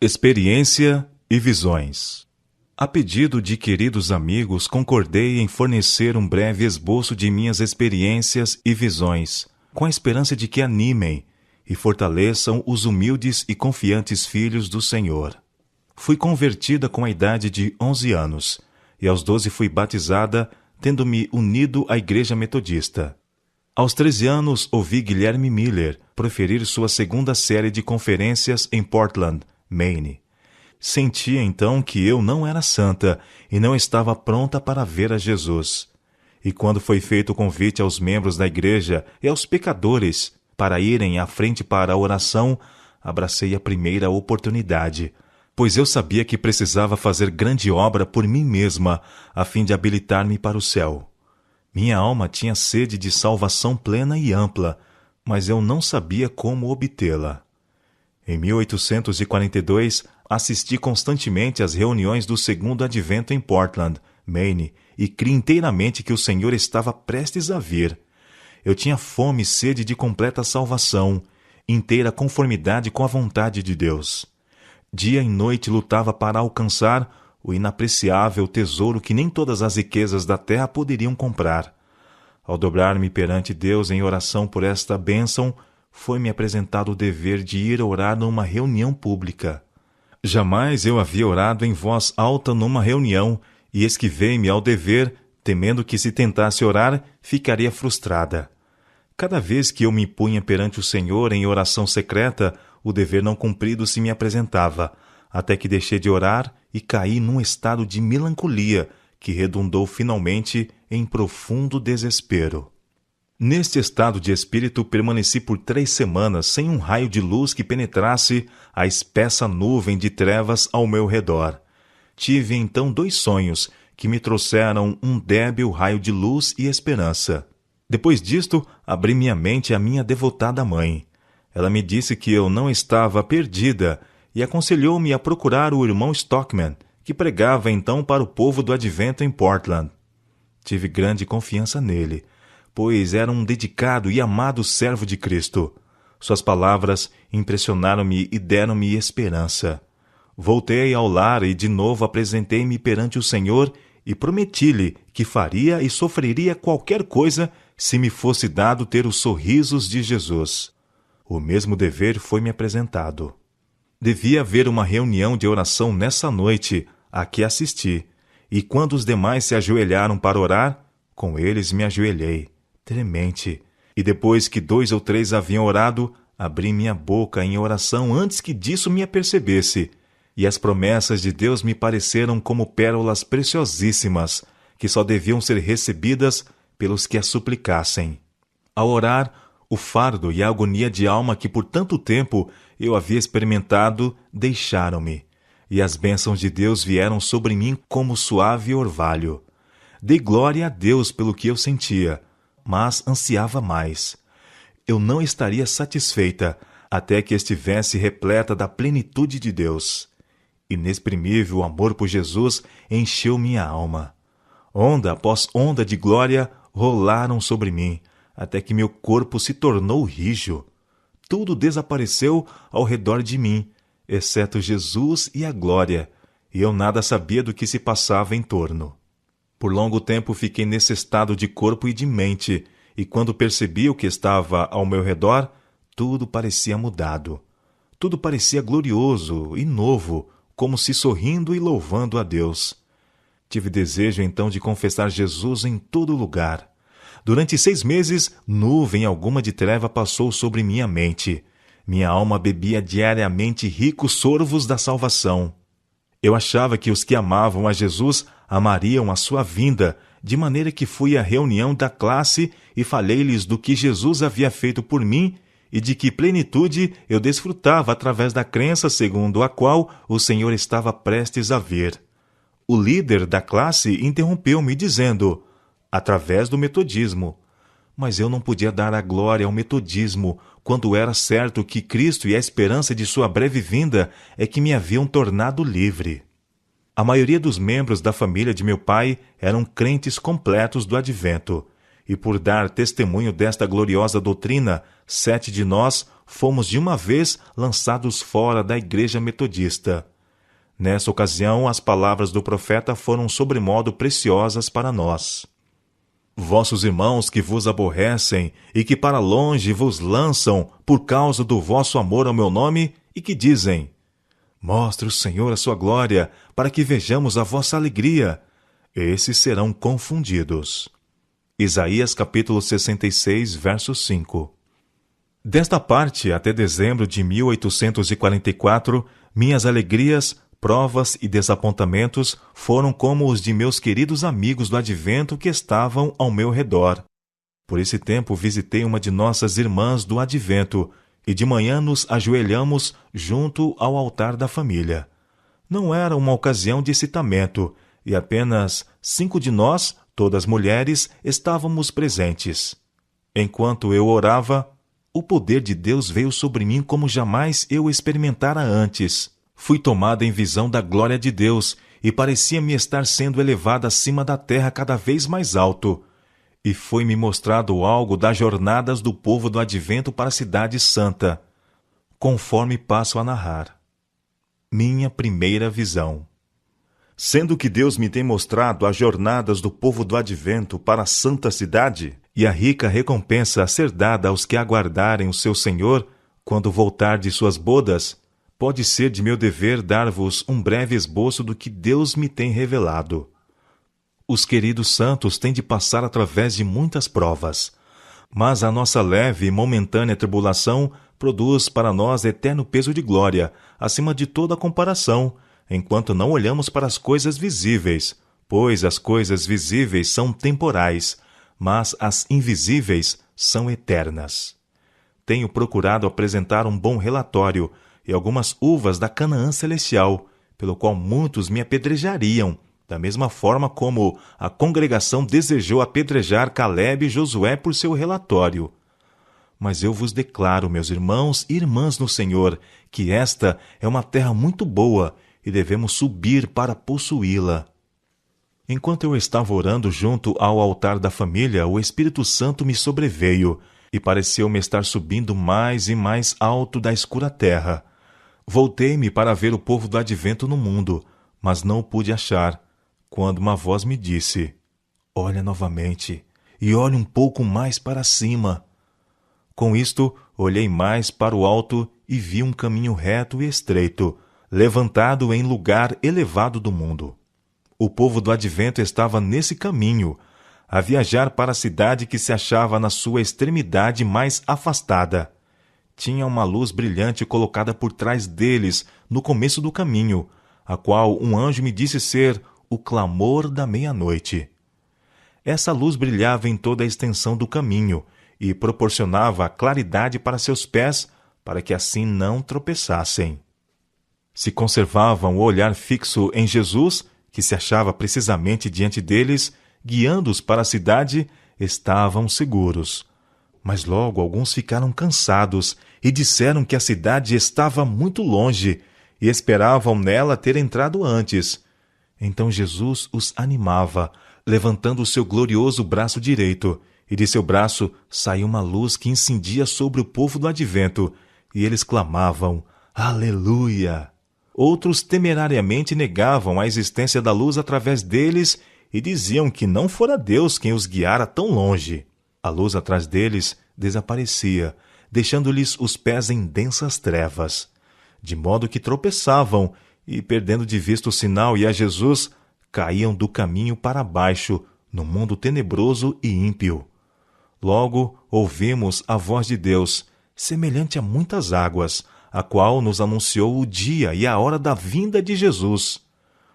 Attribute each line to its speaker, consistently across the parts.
Speaker 1: Experiência e visões. A pedido de queridos amigos, concordei em fornecer um breve esboço de minhas experiências e visões, com a esperança de que animem e fortaleçam os humildes e confiantes filhos do Senhor. Fui convertida com a idade de 11 anos, e aos 12 fui batizada, tendo-me unido à Igreja Metodista. Aos 13 anos, ouvi Guilherme Miller proferir sua segunda série de conferências em Portland, Maine. Senti então que eu não era santa e não estava pronta para ver a Jesus. E quando foi feito o convite aos membros da igreja e aos pecadores para irem à frente para a oração, abracei a primeira oportunidade, pois eu sabia que precisava fazer grande obra por mim mesma, a fim de habilitar-me para o céu. Minha alma tinha sede de salvação plena e ampla, mas eu não sabia como obtê-la. Em 1842, assisti constantemente às reuniões do Segundo Advento em Portland, Maine, e criei inteiramente que o Senhor estava prestes a vir. Eu tinha fome e sede de completa salvação, inteira conformidade com a vontade de Deus. Dia e noite lutava para alcançar o inapreciável tesouro que nem todas as riquezas da terra poderiam comprar. Ao dobrar-me perante Deus em oração por esta bênção, foi-me apresentado o dever de ir orar numa reunião pública. Jamais eu havia orado em voz alta numa reunião, e esquivei-me ao dever, temendo que se tentasse orar, ficaria frustrada. Cada vez que eu me punha perante o Senhor em oração secreta, o dever não cumprido se me apresentava, até que deixei de orar e caí num estado de melancolia, que redundou finalmente em profundo desespero. Neste estado de espírito permaneci por 3 semanas sem um raio de luz que penetrasse a espessa nuvem de trevas ao meu redor. Tive então 2 sonhos que me trouxeram um débil raio de luz e esperança. Depois disto, abri minha mente à minha devotada mãe. Ela me disse que eu não estava perdida e aconselhou-me a procurar o irmão Stockman, que pregava então para o povo do Advento em Portland. Tive grande confiança nele, pois era um dedicado e amado servo de Cristo. Suas palavras impressionaram-me e deram-me esperança. Voltei ao lar e de novo apresentei-me perante o Senhor e prometi-lhe que faria e sofreria qualquer coisa se me fosse dado ter os sorrisos de Jesus. O mesmo dever foi-me apresentado. Devia haver uma reunião de oração nessa noite, a que assisti, e quando os demais se ajoelharam para orar, com eles me ajoelhei, tremente, e depois que 2 ou 3 haviam orado, abri minha boca em oração antes que disso me apercebesse, e as promessas de Deus me pareceram como pérolas preciosíssimas, que só deviam ser recebidas pelos que as suplicassem. Ao orar, o fardo e a agonia de alma que por tanto tempo eu havia experimentado deixaram-me, e as bênçãos de Deus vieram sobre mim como suave orvalho. Dei glória a Deus pelo que eu sentia, mas ansiava mais. Eu não estaria satisfeita até que estivesse repleta da plenitude de Deus. Inexprimível amor por Jesus encheu minha alma. Onda após onda de glória rolaram sobre mim, até que meu corpo se tornou rijo. Tudo desapareceu ao redor de mim, exceto Jesus e a glória, e eu nada sabia do que se passava em torno. Por longo tempo fiquei nesse estado de corpo e de mente, e quando percebi o que estava ao meu redor, tudo parecia mudado. Tudo parecia glorioso e novo, como se sorrindo e louvando a Deus. Tive desejo então de confessar Jesus em todo lugar. Durante 6 meses, nuvem alguma de treva passou sobre minha mente. Minha alma bebia diariamente ricos sorvos da salvação. Eu achava que os que amavam a Jesus amariam a sua vinda, de maneira que fui à reunião da classe e falei-lhes do que Jesus havia feito por mim e de que plenitude eu desfrutava através da crença segundo a qual o Senhor estava prestes a vir. O líder da classe interrompeu-me dizendo: através do metodismo. Mas eu não podia dar a glória ao metodismo, quando era certo que Cristo e a esperança de sua breve vinda é que me haviam tornado livre. A maioria dos membros da família de meu pai eram crentes completos do Advento, e por dar testemunho desta gloriosa doutrina, 7 de nós fomos de uma vez lançados fora da igreja metodista. Nessa ocasião, as palavras do profeta foram sobremodo preciosas para nós. Vossos irmãos que vos aborrecem e que para longe vos lançam por causa do vosso amor ao meu nome e que dizem: mostre o Senhor a sua glória, para que vejamos a vossa alegria. Esses serão confundidos. Isaías capítulo 66, verso 5. Desta parte, até dezembro de 1844, minhas alegrias, provas e desapontamentos foram como os de meus queridos amigos do Advento que estavam ao meu redor. Por esse tempo visitei uma de nossas irmãs do Advento, e de manhã nos ajoelhamos junto ao altar da família. Não era uma ocasião de excitamento, e apenas 5 de nós, todas mulheres, estávamos presentes. Enquanto eu orava, o poder de Deus veio sobre mim como jamais eu experimentara antes. Fui tomada em visão da glória de Deus, e parecia-me estar sendo elevada acima da terra cada vez mais alto. E foi-me mostrado algo das jornadas do povo do Advento para a Cidade Santa, conforme passo a narrar. Minha primeira visão. Sendo que Deus me tem mostrado as jornadas do povo do Advento para a Santa Cidade, e a rica recompensa a ser dada aos que aguardarem o seu Senhor, quando voltar de suas bodas, pode ser de meu dever dar-vos um breve esboço do que Deus me tem revelado. Os queridos santos têm de passar através de muitas provas, mas a nossa leve e momentânea tribulação produz para nós eterno peso de glória, acima de toda comparação, enquanto não olhamos para as coisas visíveis, pois as coisas visíveis são temporais, mas as invisíveis são eternas. Tenho procurado apresentar um bom relatório e algumas uvas da Canaã celestial, pelo qual muitos me apedrejariam, da mesma forma como a congregação desejou apedrejar Calebe e Josué por seu relatório. Mas eu vos declaro, meus irmãos e irmãs no Senhor, que esta é uma terra muito boa e devemos subir para possuí-la. Enquanto eu estava orando junto ao altar da família, o Espírito Santo me sobreveio e pareceu-me estar subindo mais e mais alto da escura terra. Voltei-me para ver o povo do Advento no mundo, mas não o pude achar, quando uma voz me disse: olha novamente, e olhe um pouco mais para cima. Com isto, olhei mais para o alto e vi um caminho reto e estreito, levantado em lugar elevado do mundo. O povo do Advento estava nesse caminho, a viajar para a cidade que se achava na sua extremidade mais afastada. Tinha uma luz brilhante colocada por trás deles, no começo do caminho, a qual um anjo me disse ser o clamor da meia-noite. Essa luz brilhava em toda a extensão do caminho e proporcionava claridade para seus pés, para que assim não tropeçassem. Se conservavam o olhar fixo em Jesus, que se achava precisamente diante deles, guiando-os para a cidade, estavam seguros. Mas logo alguns ficaram cansados e disseram que a cidade estava muito longe e esperavam nela ter entrado antes. Então Jesus os animava, levantando o seu glorioso braço direito, e de seu braço saiu uma luz que incendia sobre o povo do Advento, e eles clamavam: Aleluia! Outros temerariamente negavam a existência da luz através deles e diziam que não fora Deus quem os guiara tão longe. A luz atrás deles desaparecia, deixando-lhes os pés em densas trevas, de modo que tropeçavam e, perdendo de vista o sinal e a Jesus, caíam do caminho para baixo, no mundo tenebroso e ímpio. Logo ouvimos a voz de Deus, semelhante a muitas águas, a qual nos anunciou o dia e a hora da vinda de Jesus.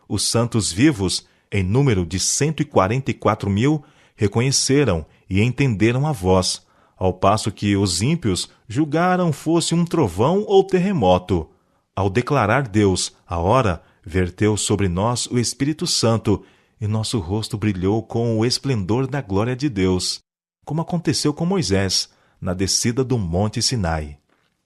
Speaker 1: Os santos vivos, em número de 144.000, reconheceram e entenderam a voz, ao passo que os ímpios julgaram fosse um trovão ou terremoto. Ao declarar Deus a hora, verteu sobre nós o Espírito Santo, e nosso rosto brilhou com o esplendor da glória de Deus, como aconteceu com Moisés, na descida do Monte Sinai.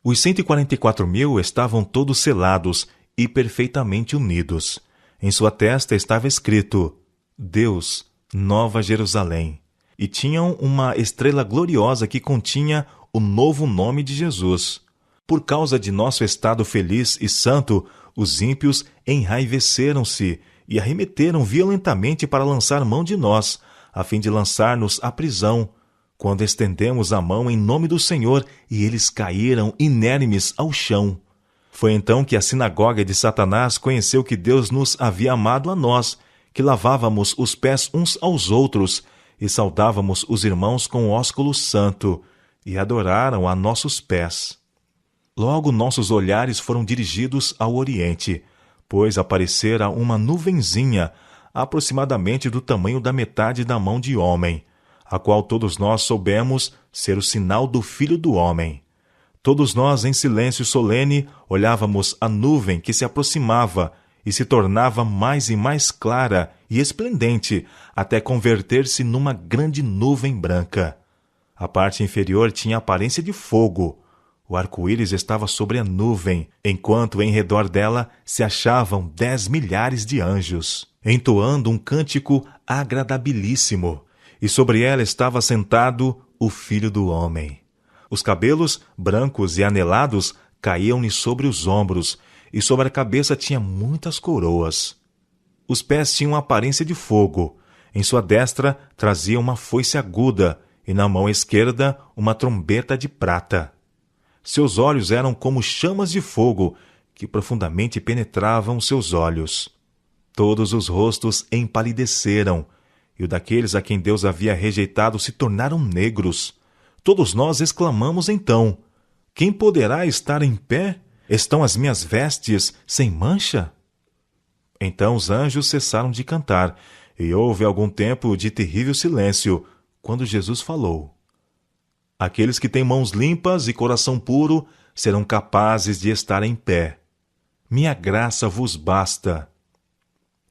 Speaker 1: Os 144.000 estavam todos selados e perfeitamente unidos. Em sua testa estava escrito: Deus, Nova Jerusalém. e tinham uma estrela gloriosa que continha o novo nome de Jesus. Por causa de nosso estado feliz e santo, os ímpios enraiveceram-se e arremeteram violentamente para lançar mão de nós, a fim de lançar-nos à prisão, quando estendemos a mão em nome do Senhor, e eles caíram inermes ao chão. Foi então que a sinagoga de Satanás conheceu que Deus nos havia amado a nós, que lavávamos os pés uns aos outros e saudávamos os irmãos com ósculo santo, e adoraram a nossos pés. Logo nossos olhares foram dirigidos ao Oriente, pois aparecera uma nuvenzinha, aproximadamente do tamanho da metade da mão de homem, a qual todos nós soubemos ser o sinal do Filho do Homem. Todos nós, em silêncio solene, olhávamos a nuvem que se aproximava e se tornava mais e mais clara e esplendente, até converter-se numa grande nuvem branca. A parte inferior tinha aparência de fogo. O arco-íris estava sobre a nuvem, enquanto em redor dela se achavam 10 milhares de anjos, entoando um cântico agradabilíssimo, e sobre ela estava sentado o Filho do Homem. Os cabelos, brancos e anelados, caíam-lhe sobre os ombros, e sobre a cabeça tinha muitas coroas. Os pés tinham aparência de fogo. Em sua destra trazia uma foice aguda, e na mão esquerda uma trombeta de prata. Seus olhos eram como chamas de fogo, que profundamente penetravam seus olhos. Todos os rostos empalideceram, e o daqueles a quem Deus havia rejeitado se tornaram negros. Todos nós exclamamos então: quem poderá estar em pé? Estão as minhas vestes sem mancha? Então os anjos cessaram de cantar, e houve algum tempo de terrível silêncio, quando Jesus falou: aqueles que têm mãos limpas e coração puro serão capazes de estar em pé. Minha graça vos basta.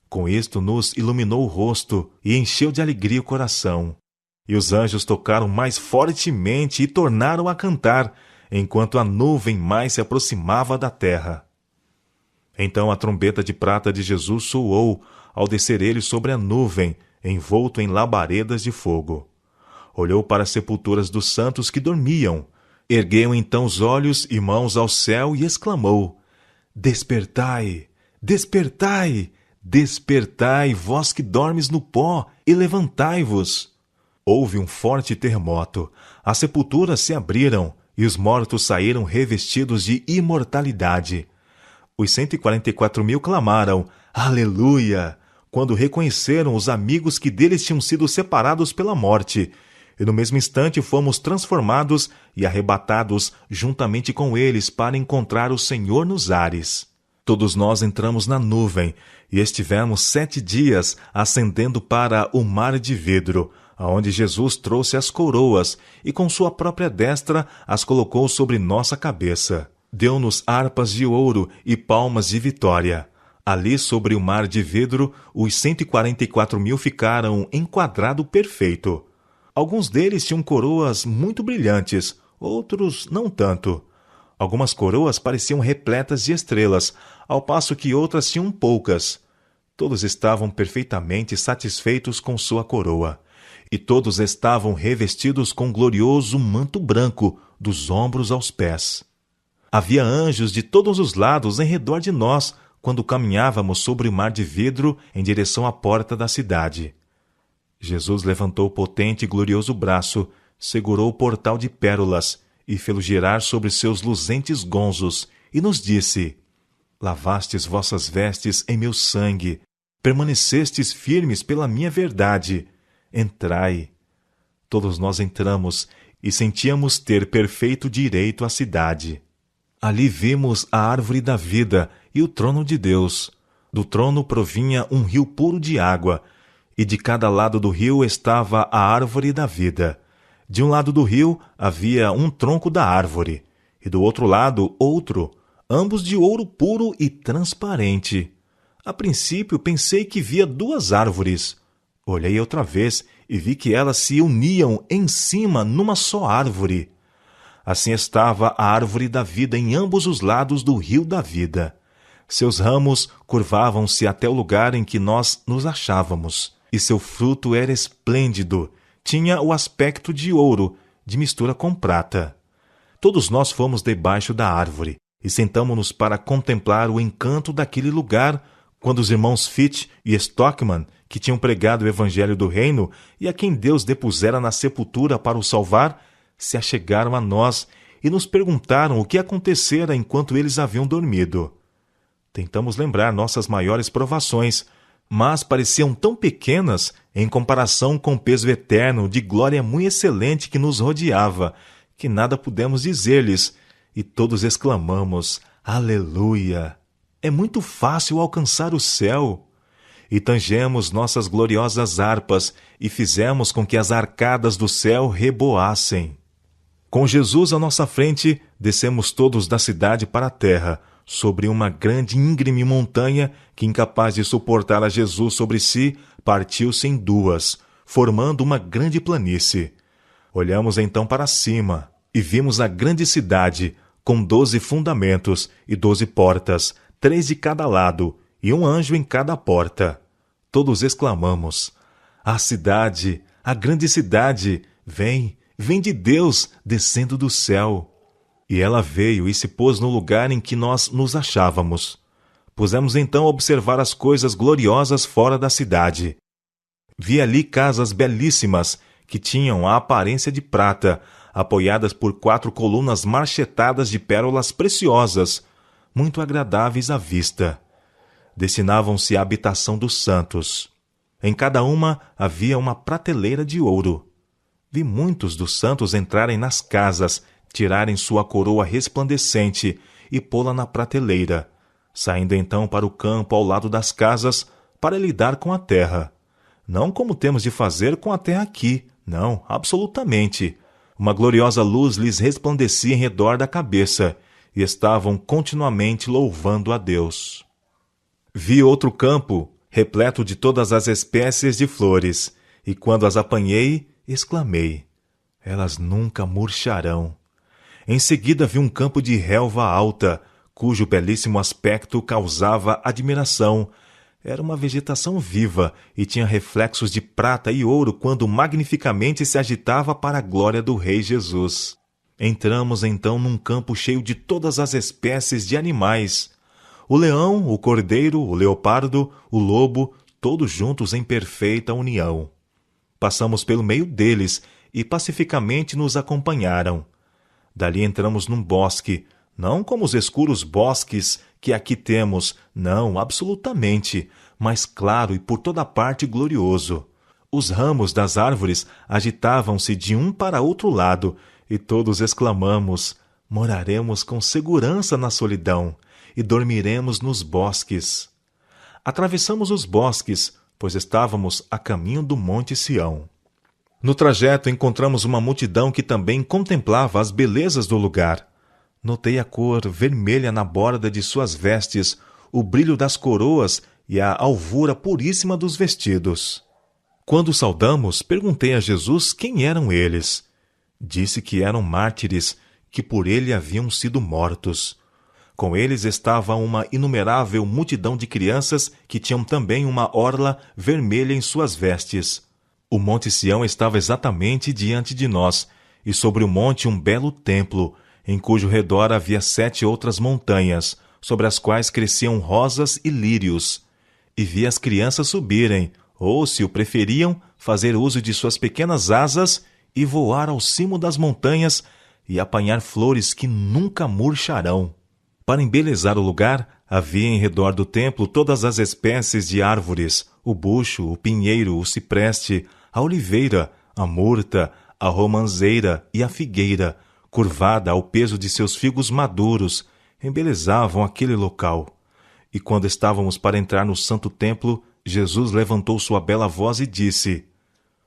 Speaker 1: Com isto nos iluminou o rosto e encheu de alegria o coração. E os anjos tocaram mais fortemente e tornaram a cantar, enquanto a nuvem mais se aproximava da terra. Então a trombeta de prata de Jesus soou, ao descer ele sobre a nuvem, envolto em labaredas de fogo. Olhou para as sepulturas dos santos que dormiam, ergueu então os olhos e mãos ao céu e exclamou: despertai, despertai, despertai, vós que dormes no pó, e levantai-vos. Houve um forte terremoto, as sepulturas se abriram, e os mortos saíram revestidos de imortalidade. Os 144.000 clamaram: Aleluia! Quando reconheceram os amigos que deles tinham sido separados pela morte, e no mesmo instante fomos transformados e arrebatados juntamente com eles para encontrar o Senhor nos ares. Todos nós entramos na nuvem e estivemos 7 dias ascendendo para o mar de vidro, aonde Jesus trouxe as coroas e com sua própria destra as colocou sobre nossa cabeça. Deu-nos harpas de ouro e palmas de vitória. Ali sobre o mar de vidro, os 144.000 ficaram em quadrado perfeito. Alguns deles tinham coroas muito brilhantes, outros não tanto. Algumas coroas pareciam repletas de estrelas, ao passo que outras tinham poucas. Todos estavam perfeitamente satisfeitos com sua coroa, e todos estavam revestidos com glorioso manto branco, dos ombros aos pés. Havia anjos de todos os lados em redor de nós, quando caminhávamos sobre o mar de vidro em direção à porta da cidade. Jesus levantou o potente e glorioso braço, segurou o portal de pérolas e fê-lo girar sobre seus luzentes gonzos, e nos disse: lavastes vossas vestes em meu sangue, permanecestes firmes pela minha verdade. Entrai. Todos nós entramos e sentíamos ter perfeito direito à cidade. Ali vimos a árvore da vida e o trono de Deus. Do trono provinha um rio puro de água, e de cada lado do rio estava a árvore da vida. De um lado do rio havia um tronco da árvore, e do outro lado outro, ambos de ouro puro e transparente. A princípio pensei que via 2 árvores. Olhei outra vez e vi que elas se uniam em cima numa só árvore. Assim estava a árvore da vida em ambos os lados do rio da vida. Seus ramos curvavam-se até o lugar em que nós nos achávamos, e seu fruto era esplêndido, tinha o aspecto de ouro, de mistura com prata. Todos nós fomos debaixo da árvore e sentamo-nos para contemplar o encanto daquele lugar, quando os irmãos Fitch e Stockman, que tinham pregado o evangelho do reino e a quem Deus depusera na sepultura para o salvar, se achegaram a nós e nos perguntaram o que acontecera enquanto eles haviam dormido. Tentamos lembrar nossas maiores provações, mas pareciam tão pequenas em comparação com o peso eterno de glória muito excelente que nos rodeava, que nada pudemos dizer-lhes, e todos exclamamos: Aleluia! É muito fácil alcançar o céu. E tangemos nossas gloriosas harpas e fizemos com que as arcadas do céu reboassem. Com Jesus à nossa frente, descemos todos da cidade para a terra, sobre uma grande e íngreme montanha que, incapaz de suportar a Jesus sobre si, partiu-se em duas, formando uma grande planície. Olhamos então para cima e vimos a grande cidade, com 12 fundamentos e 12 portas, 3 de cada lado, e um anjo em cada porta. Todos exclamamos: A cidade, a grande cidade, vem de Deus, descendo do céu. E ela veio e se pôs no lugar em que nós nos achávamos. Pusemos então a observar as coisas gloriosas fora da cidade. Vi ali casas belíssimas, que tinham a aparência de prata, apoiadas por 4 colunas marchetadas de pérolas preciosas, muito agradáveis à vista. Destinavam-se à habitação dos santos. Em cada uma havia uma prateleira de ouro. Vi muitos dos santos entrarem nas casas, tirarem sua coroa resplandecente e pô-la na prateleira, saindo então para o campo ao lado das casas para lidar com a terra. Não como temos de fazer com a terra aqui, não, absolutamente. Uma gloriosa luz lhes resplandecia em redor da cabeça, e estavam continuamente louvando a Deus. Vi outro campo, repleto de todas as espécies de flores, e quando as apanhei, exclamei: Elas nunca murcharão. Em seguida vi um campo de relva alta, cujo belíssimo aspecto causava admiração. Era uma vegetação viva e tinha reflexos de prata e ouro quando magnificamente se agitava para a glória do Rei Jesus. Entramos então num campo cheio de todas as espécies de animais. O leão, o cordeiro, o leopardo, o lobo, todos juntos em perfeita união. Passamos pelo meio deles e pacificamente nos acompanharam. Dali entramos num bosque, não como os escuros bosques que aqui temos, não, absolutamente, mas claro e por toda parte glorioso. Os ramos das árvores agitavam-se de um para outro lado, e todos exclamamos: Moraremos com segurança na solidão, e dormiremos nos bosques. Atravessamos os bosques, pois estávamos a caminho do Monte Sião. No trajeto encontramos uma multidão que também contemplava as belezas do lugar. Notei a cor vermelha na borda de suas vestes, o brilho das coroas e a alvura puríssima dos vestidos. Quando saudamos, perguntei a Jesus quem eram eles. Disse que eram mártires, que por ele haviam sido mortos. Com eles estava uma inumerável multidão de crianças que tinham também uma orla vermelha em suas vestes. O Monte Sião estava exatamente diante de nós, e sobre o monte um belo templo, em cujo redor havia 7 outras montanhas, sobre as quais cresciam rosas e lírios. E vi as crianças subirem, ou, se o preferiam, fazer uso de suas pequenas asas e voar ao cimo das montanhas e apanhar flores que nunca murcharão. Para embelezar o lugar, havia em redor do templo todas as espécies de árvores: o bucho, o pinheiro, o cipreste, a oliveira, a murta, a romanzeira e a figueira, curvada ao peso de seus figos maduros, embelezavam aquele local. E quando estávamos para entrar no santo templo, Jesus levantou sua bela voz e disse: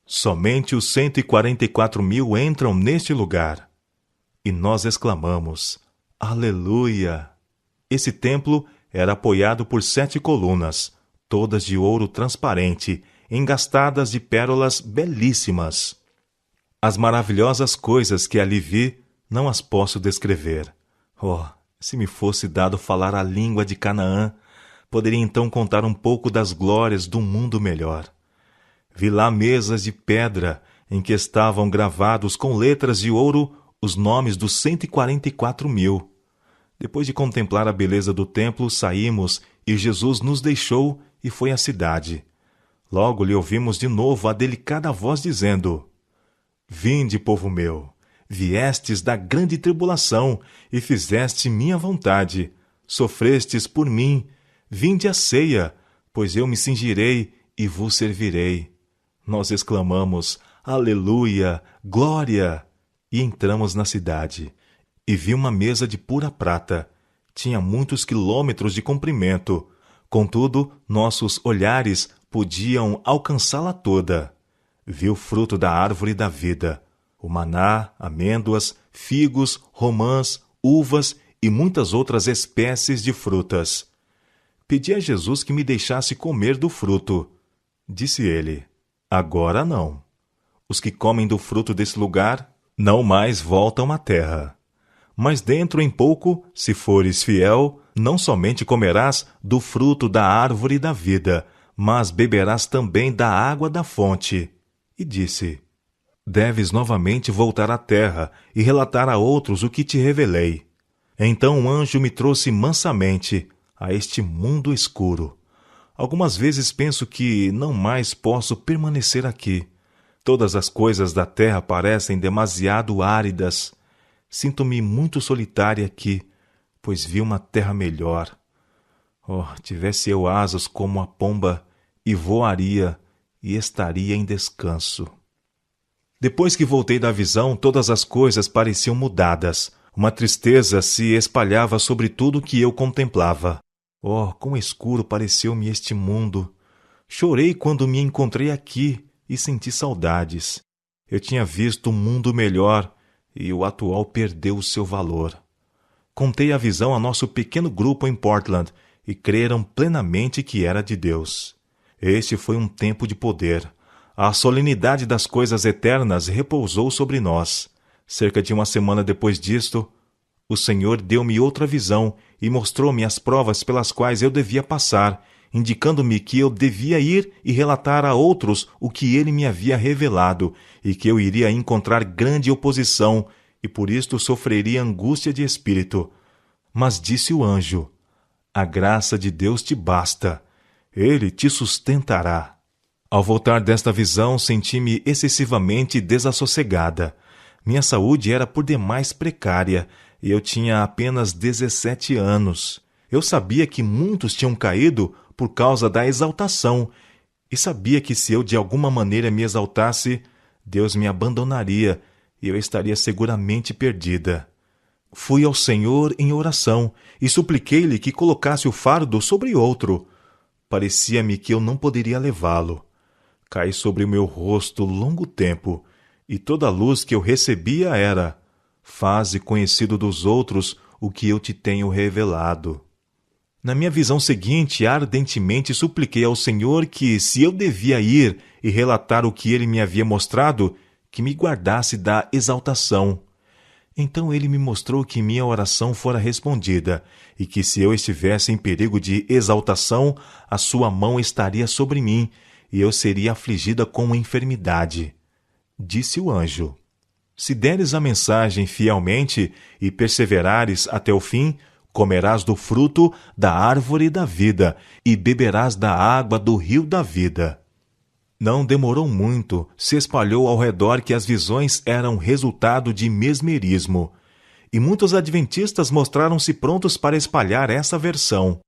Speaker 1: Somente os 144.000 entram neste lugar. E nós exclamamos: Aleluia! Esse templo era apoiado por 7 colunas, todas de ouro transparente, engastadas de pérolas belíssimas. As maravilhosas coisas que ali vi, não as posso descrever. Oh, se me fosse dado falar a língua de Canaã, poderia então contar um pouco das glórias do mundo melhor. Vi lá mesas de pedra, em que estavam gravados com letras de ouro os nomes dos 144.000. Depois de contemplar a beleza do templo, saímos e Jesus nos deixou e foi à cidade. Logo lhe ouvimos de novo a delicada voz dizendo: Vinde, povo meu, viestes da grande tribulação e fizeste minha vontade, sofrestes por mim, vinde à ceia, pois eu me cingirei e vos servirei. Nós exclamamos: Aleluia, glória! E entramos na cidade. E vi uma mesa de pura prata. Tinha muitos quilômetros de comprimento. Contudo, nossos olhares podiam alcançá-la toda. Vi o fruto da árvore da vida, o maná, amêndoas, figos, romãs, uvas e muitas outras espécies de frutas. Pedi a Jesus que me deixasse comer do fruto. Disse ele: Agora não. Os que comem do fruto desse lugar não mais voltam à terra. Mas dentro em pouco, se fores fiel, não somente comerás do fruto da árvore da vida, mas beberás também da água da fonte. E disse: Deves novamente voltar à terra e relatar a outros o que te revelei. Então o anjo me trouxe mansamente a este mundo escuro. Algumas vezes penso que não mais posso permanecer aqui. Todas as coisas da terra parecem demasiado áridas. Sinto-me muito solitária aqui, pois vi uma terra melhor. Oh, tivesse eu asas como a pomba, e voaria, e estaria em descanso. Depois que voltei da visão, todas as coisas pareciam mudadas. Uma tristeza se espalhava sobre tudo o que eu contemplava. Oh, quão escuro pareceu-me este mundo! Chorei quando me encontrei aqui e senti saudades. Eu tinha visto um mundo melhor e o atual perdeu o seu valor. Contei a visão a nosso pequeno grupo em Portland e creram plenamente que era de Deus. Este foi um tempo de poder. A solenidade das coisas eternas repousou sobre nós. Cerca de uma semana depois disto, o Senhor deu-me outra visão e mostrou-me as provas pelas quais eu devia passar, indicando-me que eu devia ir e relatar a outros o que ele me havia revelado, e que eu iria encontrar grande oposição, e por isto sofreria angústia de espírito. Mas disse o anjo: A graça de Deus te basta. Ele te sustentará. Ao voltar desta visão, senti-me excessivamente desassossegada. Minha saúde era por demais precária, e eu tinha apenas 17 anos. Eu sabia que muitos tinham caído por causa da exaltação, e sabia que se eu de alguma maneira me exaltasse, Deus me abandonaria e eu estaria seguramente perdida. Fui ao Senhor em oração e supliquei-lhe que colocasse o fardo sobre outro. Parecia-me que eu não poderia levá-lo. Caí sobre o meu rosto longo tempo, e toda a luz que eu recebia era: Faze conhecido dos outros o que eu te tenho revelado. Na minha visão seguinte, ardentemente supliquei ao Senhor que, se eu devia ir e relatar o que ele me havia mostrado, que me guardasse da exaltação. Então ele me mostrou que minha oração fora respondida, e que se eu estivesse em perigo de exaltação, a sua mão estaria sobre mim, e eu seria afligida com uma enfermidade. Disse o anjo: Se deres a mensagem fielmente e perseverares até o fim, comerás do fruto da árvore da vida e beberás da água do rio da vida. Não demorou muito, se espalhou ao redor que as visões eram resultado de mesmerismo, e muitos adventistas mostraram-se prontos para espalhar essa versão.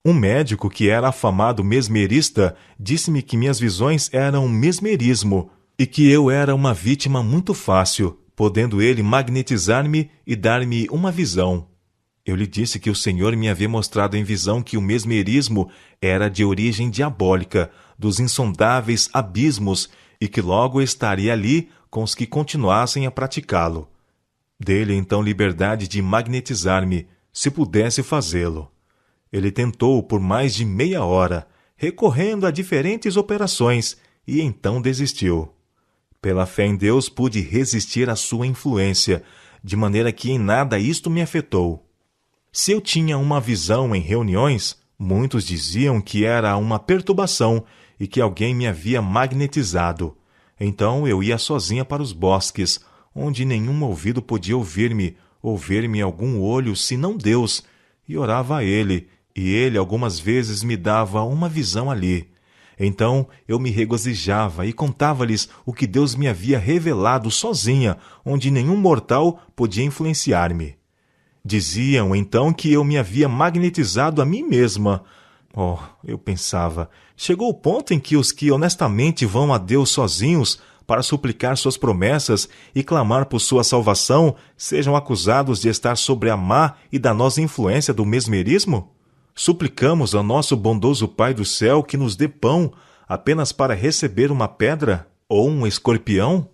Speaker 1: Um médico que era afamado mesmerista disse-me que minhas visões eram mesmerismo e que eu era uma vítima muito fácil, podendo ele magnetizar-me e dar-me uma visão. Eu lhe disse que o Senhor me havia mostrado em visão que o mesmerismo era de origem diabólica, dos insondáveis abismos, e que logo estaria ali com os que continuassem a praticá-lo. Dei-lhe então liberdade de magnetizar-me, se pudesse fazê-lo. Ele tentou por mais de meia hora, recorrendo a diferentes operações, e então desistiu. Pela fé em Deus pude resistir à sua influência, de maneira que em nada isto me afetou. Se eu tinha uma visão em reuniões, muitos diziam que era uma perturbação e que alguém me havia magnetizado. Então eu ia sozinha para os bosques, onde nenhum ouvido podia ouvir-me, ou ver-me algum olho, senão Deus, e orava a Ele, e Ele algumas vezes me dava uma visão ali. Então eu me regozijava e contava-lhes o que Deus me havia revelado sozinha, onde nenhum mortal podia influenciar-me. Diziam então que eu me havia magnetizado a mim mesma. Oh, eu pensava, chegou o ponto em que os que honestamente vão a Deus sozinhos para suplicar suas promessas e clamar por sua salvação sejam acusados de estar sob a má e danosa influência do mesmerismo? Suplicamos ao nosso bondoso Pai do céu que nos dê pão apenas para receber uma pedra ou um escorpião?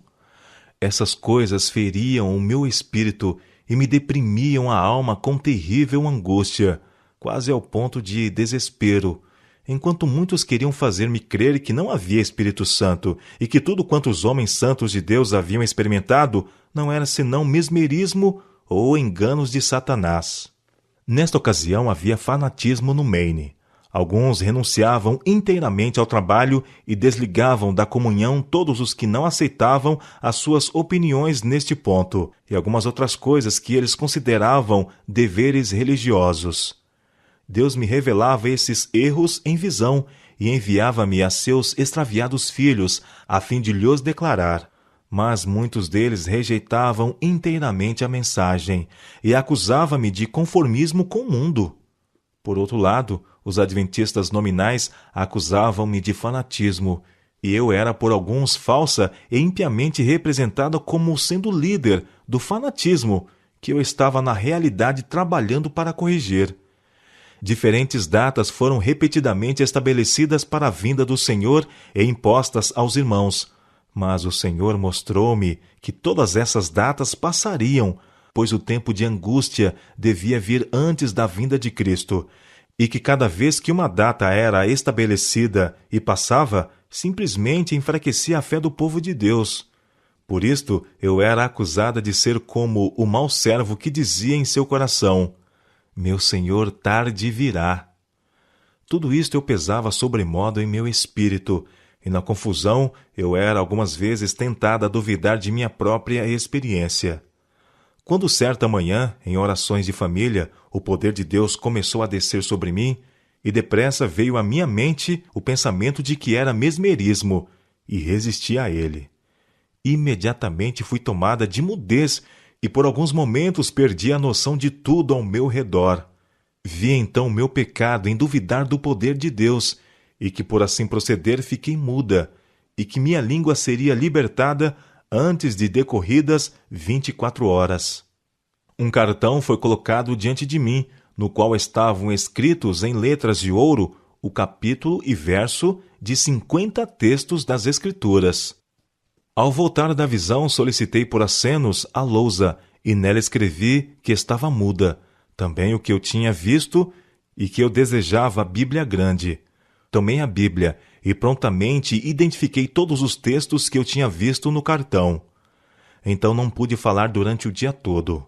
Speaker 1: Essas coisas feriam o meu espírito e me deprimiam a alma com terrível angústia, quase ao ponto de desespero, enquanto muitos queriam fazer-me crer que não havia Espírito Santo e que tudo quanto os homens santos de Deus haviam experimentado não era senão mesmerismo ou enganos de Satanás. Nesta ocasião havia fanatismo no Maine. Alguns renunciavam inteiramente ao trabalho e desligavam da comunhão todos os que não aceitavam as suas opiniões neste ponto, e algumas outras coisas que eles consideravam deveres religiosos. Deus me revelava esses erros em visão e enviava-me a seus extraviados filhos, a fim de lhos declarar. Mas muitos deles rejeitavam inteiramente a mensagem e acusavam-me de conformismo com o mundo. Por outro lado, os adventistas nominais acusavam-me de fanatismo, e eu era por alguns falsa e impiamente representada como sendo líder do fanatismo, que eu estava na realidade trabalhando para corrigir. Diferentes datas foram repetidamente estabelecidas para a vinda do Senhor e impostas aos irmãos, mas o Senhor mostrou-me que todas essas datas passariam, pois o tempo de angústia devia vir antes da vinda de Cristo, e que cada vez que uma data era estabelecida e passava, simplesmente enfraquecia a fé do povo de Deus. Por isto, eu era acusada de ser como o mau servo que dizia em seu coração: meu Senhor tarde virá. Tudo isto eu pesava sobremodo em meu espírito, e na confusão eu era algumas vezes tentada a duvidar de minha própria experiência. Quando certa manhã, em orações de família, o poder de Deus começou a descer sobre mim, e depressa veio à minha mente o pensamento de que era mesmerismo, e resisti a ele. Imediatamente fui tomada de mudez, e por alguns momentos perdi a noção de tudo ao meu redor. Vi então o meu pecado em duvidar do poder de Deus, e que por assim proceder fiquei muda, e que minha língua seria libertada antes de decorridas 24 horas. Um cartão foi colocado diante de mim, no qual estavam escritos em letras de ouro o capítulo e verso de 50 textos das Escrituras. Ao voltar da visão, solicitei por acenos a lousa, e nela escrevi que estava muda, também o que eu tinha visto e que eu desejava a Bíblia grande. Tomei a Bíblia e prontamente identifiquei todos os textos que eu tinha visto no cartão. Então não pude falar durante o dia todo.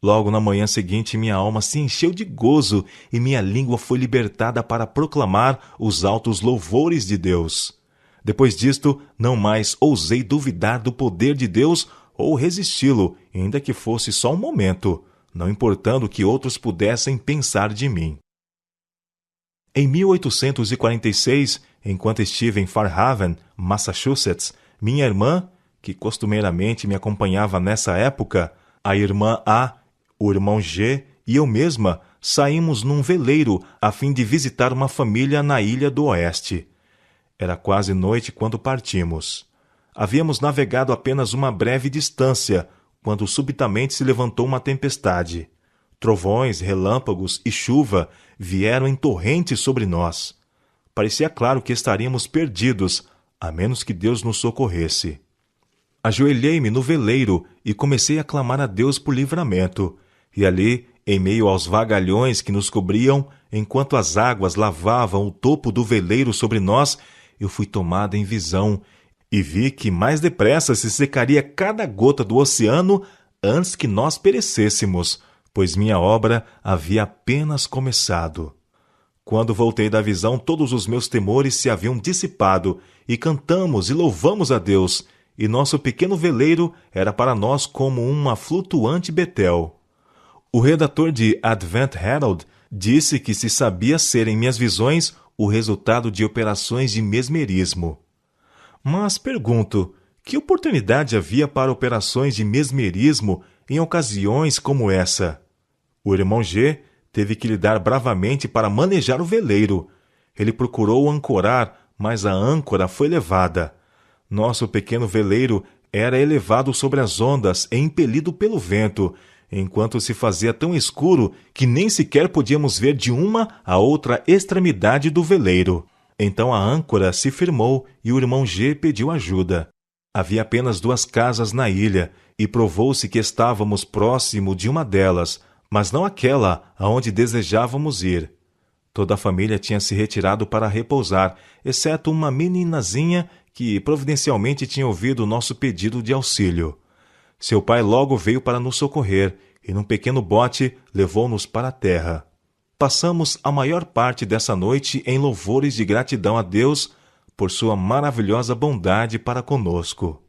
Speaker 1: Logo na manhã seguinte, minha alma se encheu de gozo e minha língua foi libertada para proclamar os altos louvores de Deus. Depois disto, não mais ousei duvidar do poder de Deus ou resisti-lo, ainda que fosse só um momento, não importando o que outros pudessem pensar de mim. Em 1846, enquanto estive em Fairhaven, Massachusetts, minha irmã, que costumeiramente me acompanhava nessa época, a irmã A, o irmão G e eu mesma saímos num veleiro a fim de visitar uma família na ilha do Oeste. Era quase noite quando partimos. Havíamos navegado apenas uma breve distância, quando subitamente se levantou uma tempestade. Trovões, relâmpagos e chuva vieram em torrentes sobre nós. Parecia claro que estaríamos perdidos, a menos que Deus nos socorresse. Ajoelhei-me no veleiro e comecei a clamar a Deus por livramento. E ali, em meio aos vagalhões que nos cobriam, enquanto as águas lavavam o topo do veleiro sobre nós, eu fui tomada em visão e vi que mais depressa se secaria cada gota do oceano antes que nós perecêssemos, pois minha obra havia apenas começado. Quando voltei da visão, todos os meus temores se haviam dissipado, e cantamos e louvamos a Deus, e nosso pequeno veleiro era para nós como uma flutuante Betel. O redator de Advent Herald disse que se sabia ser em minhas visões o resultado de operações de mesmerismo. Mas pergunto, que oportunidade havia para operações de mesmerismo em ocasiões como essa? O irmão G teve que lidar bravamente para manejar o veleiro. Ele procurou ancorar, mas a âncora foi levada. Nosso pequeno veleiro era elevado sobre as ondas e impelido pelo vento, enquanto se fazia tão escuro que nem sequer podíamos ver de uma a outra extremidade do veleiro. Então a âncora se firmou e o irmão G pediu ajuda. Havia apenas 2 casas na ilha, e provou-se que estávamos próximo de uma delas, mas não aquela aonde desejávamos ir. Toda a família tinha se retirado para repousar, exceto uma meninazinha que providencialmente tinha ouvido o nosso pedido de auxílio. Seu pai logo veio para nos socorrer, e num pequeno bote levou-nos para a terra. Passamos a maior parte dessa noite em louvores de gratidão a Deus por sua maravilhosa bondade para conosco.